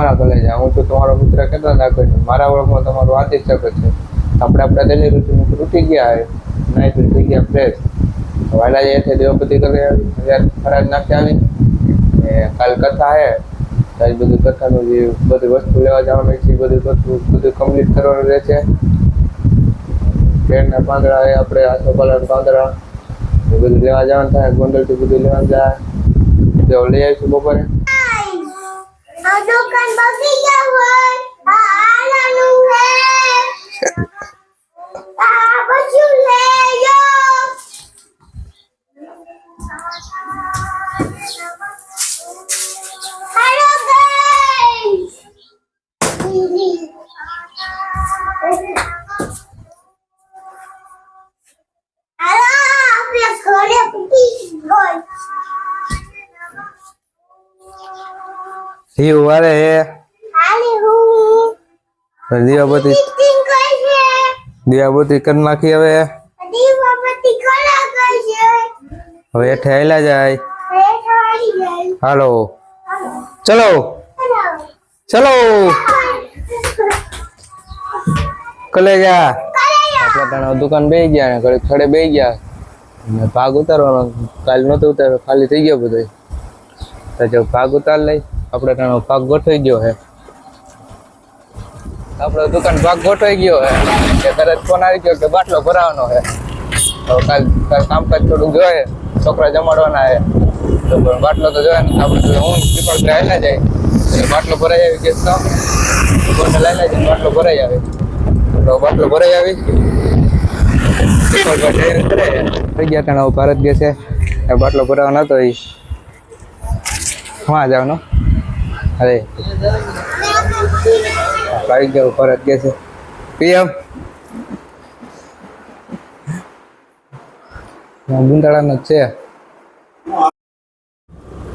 હા કલેજા, હું તો તમારો મિત્ર કહેતો નાખો છું, મારા ઓળખમાં તમારું વાંચી શકે છે. આપણે આપણા ડેલી રૂટીન ઉઠી ગયા હોય, નાઈ ધોઈ થઈ ગયા ફ્રેશ, વાલા જાય દેવપતિ કરી આવી, ફરાજ નાખી આવી ને કાલ કથા હે, તો બધું કથાનું જે બધી વસ્તુ લેવા જવાનું છે એ બધું કમ્પ્લીટ કરવાનું રહે છે. પેડના પાંદડા એ આપણે આસોપાલવના પાંદડા એ બધું લેવા જવાનું થાય, ગોંડલથી બધું લેવાનું જાય, તો લઈ આવીશું બપોરે. દુકાન બગડી ગયું હોય આલાનું હે બધું લેજો. હેલો ગાઈસ, આપણે ઘરે પૂકી ગઈ. હિવ વારે હે ખાલી હું દીવાબત્તી કરી નાખી. હવે દીવાબત્તી કલા ગઈ છે, હવે હેઠે આયલા જાય. રેઠવાડી ગઈ. હાલો ચલો ચલો કલેજા. આપણે તને દુકાન બેસી ગયા ને ઘડી ખડે બેસી ગયા ને ભાગ ઉતારવાનો. કાલ નતો ઉતાર્યો, ખાલી થઈ ગયો બધો. તો જો ભાગ ઉતાર લઈ, આપણે તને ભાગ ગોઠવાઈ ગયો હે. આપણો દુકાન ભાગ ગોઠવાઈ ગયો હે. કે તરત ફોન આવી ગયો કે બાટલો ભરાવાનો હે. તો કાલ કામકાજ થોડુંક જોઈએ, છોકરા જમાડવાના હે તો બાટલો તો જોઈએ ને. આપણે હું પીપળ આવેલા જાય બાટલો ભરાઈ આવી કે બોટલ આવેલા જાય બાટલો ભરાઈ આવે. તો બાટલો ભરાઈ આવી થઈ ગયા તને ભારત ગેસ છે એ બાટલો ભરાવાનો હતો. એ હા જવાનો. અરે આવી ગયો ભારત ગેસ છે પીએમ ગુંદાળાનો જ છે.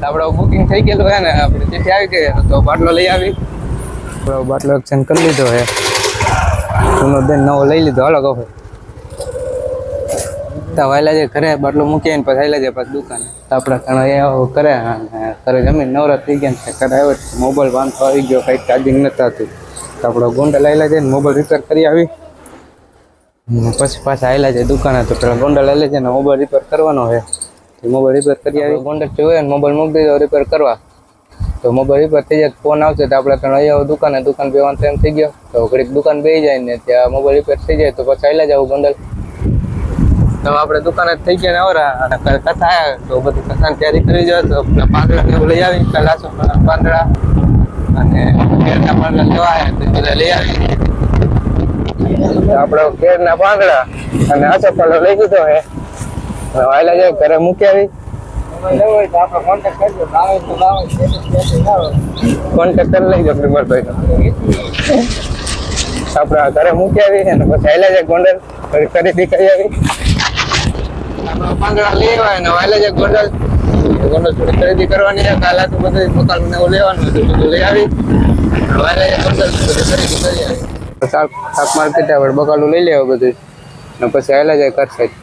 આપણે બુકિંગ થઈ ગયેલું હે ને, આપણે ચિઠ્ઠી આવી ગઈ તો બાટલો લઈ આવી. બાટલો એક્સચેન્જ કરી લીધો હે, જૂનો બેન નવો લઈ લીધો. હાલો કહો તો વાયલા જાય ઘરે બાટલો મૂકી ને પછી આવેલા જાય પાછી દુકાને. આપણે ઘણા કરે ઘરે જમીન નવરાત થઈ ગયા ને ઘરે આવ્યો મોબાઈલ વાંધો આવી ગયો, કંઈક ચાર્જિંગ નથી થતું. તો આપણે ગોંડલ આવેલા જાય ને મોબાઈલ રિપેર કરી આવી પછી પાછા આવેલા જાય દુકાને. તો પેલા ગોંડલ આવેલા જાય ને મોબાઈલ રિપેર કરવાનો છે. મોબાઈલ રિપેર કરી આવી ગોંડલ જોઈએ ને મોબાઈલ મૂકી દીધો રિપેર કરવા. તો મોબાઈલ રિપેર થઈ જાય ફોન આવશે તો આપણે ત્યાં અહીંયા દુકાન બેવાનો ટાઈમ થઈ ગયો. તો ઘડીક દુકાન બેસી જાય ને ત્યાં મોબાઈલ રિપેર થઈ જાય તો પછી આવેલા જાવ ગોંડલ. તો આપણે દુકાને થઈ ગયા ને આવરા અને કથા આવ્યા તો બધી કથાની તૈયારી કરી જાય. તો પાંદડા એવું લઈ આવી, કલાસો પાંદડા અને કેળના પાંદડા લેવા આવ્યા તો બધા લઈ આવી. આપણે કેળના પાંદડા અને આસોપાલવ લઈ દીધો હે. વાયલા જાય ઘરે મૂકી આવી. કોન્ટેક્ટ કરી લઈજો પ્રિમરભાઈ. આપણે ઘરે મૂકી આવી અને પછી આવેલા જાય ગોંડલ ખરીદી કરી આવી. પાંદડા લઈ આવ્યા ને વાયલા જાય ગોંડલ થોડી ખરીદી કરવાની છે. કાલે તો બધું મકાન ને એવું લેવાનું હતું, બધું લઈ આવી. વાયલા જાય ગોંડલ બધી ખરીદી કરી આવી. શાક માર્કેટ આપણે બકાલું લઈ લેવા બધું ને પછી આવેલા જાય ઘર સાઈડ.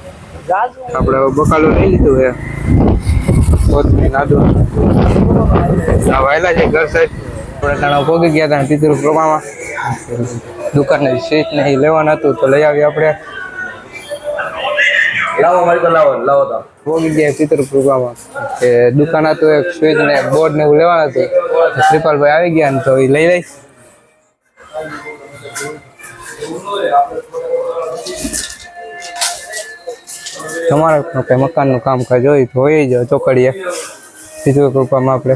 આપણે બકાલું લઈ લીધું છે નાદું વાયલા છે ઘર સાઈડ. આપણે ત્યાં પહોંચી ગયા હતા પિતૃ પ્રમાણમાં દુકાનની સ્વીચ ને એ લેવાનું હતું તો લઈ આવી. આપણે પહોંચી ગયા પિતૃ પ્રમાણમાં કે દુકાન હતું એક સ્વીચ ને બોર્ડ ને એવું લેવાનું હતું. શ્રીપાલભાઈ આવી ગયા ને તો એ લઈ લઈ. તમારે કઈ મકાનનું કામ કાજ હોય તો હોય જ ચોકડીએ બીજું કૃપામાં આપણે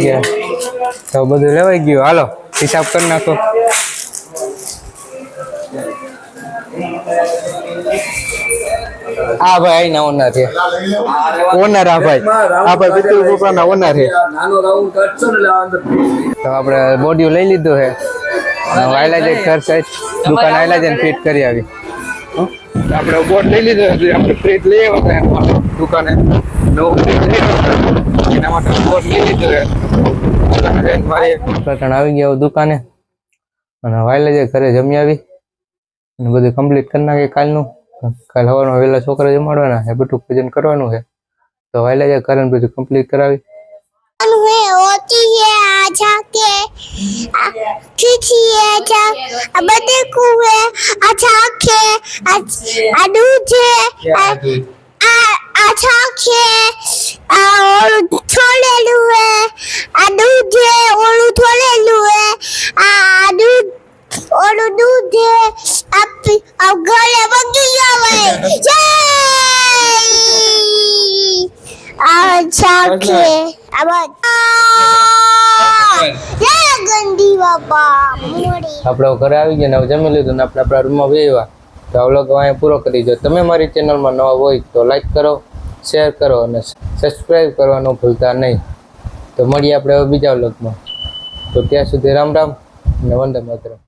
ગયા તો બધું લેવાઈ ગયું. હાલો હિસાબ કરી નાખો. હા ભાઈ અહીંના ઓનર છે. ઓનર આ ભાઈ પિતૃ કૃપાના ઓનર છે. તો આપણે બોડીયું લઈ લીધું છે. વાયલા જાય ઘર સાઈડ દુકાન આવેલા જાય ફિટ કરી આવી. આપણે બોર્ડ લઈ લીધો આપણે ફ્રીજ લઈ આવ્યા દુકાને નવું ફ્રીજ લઈ આવ્યા એના માટે બોર્ડ લઈ લીધો આવી ગયા દુકાને અને વાયલા જાય ઘરે જમી આવી અને બધું કમ્પ્લીટ કરી નાખીએ. કાલનું કાલ સવારમાં વહેલા છોકરા જમાડવાના છે, બધું ભોજન કરવાનું છે. તો વાયલા જાય ઘરે બધું કમ્પ્લીટ કરાવી है होती है आजा के खिची है जा बदे कुए आजा के दूजे आजा के और थोड़े लुए दूजे और थोड़े लुए और दूजे अब गले बगी जावे आजा के अब ગંદી બાપા મોડી આપણે ઘરે આવી ગયા ને હવે જમી લીધું ને આપણે આપણા રૂમમાં બેહવા. તો આ વ્લોગ અહીંયા પૂરો કરી દો. તમે મારી ચેનલમાં નવા હોય તો લાઈક કરો, શેર કરો અને સબસ્ક્રાઈબ કરવાનું ભૂલતા નહીં. તો મળીએ આપણે હવે બીજા વ્લોગમાં. તો ત્યાં સુધી રામ રામ અને વંદે માતરમ.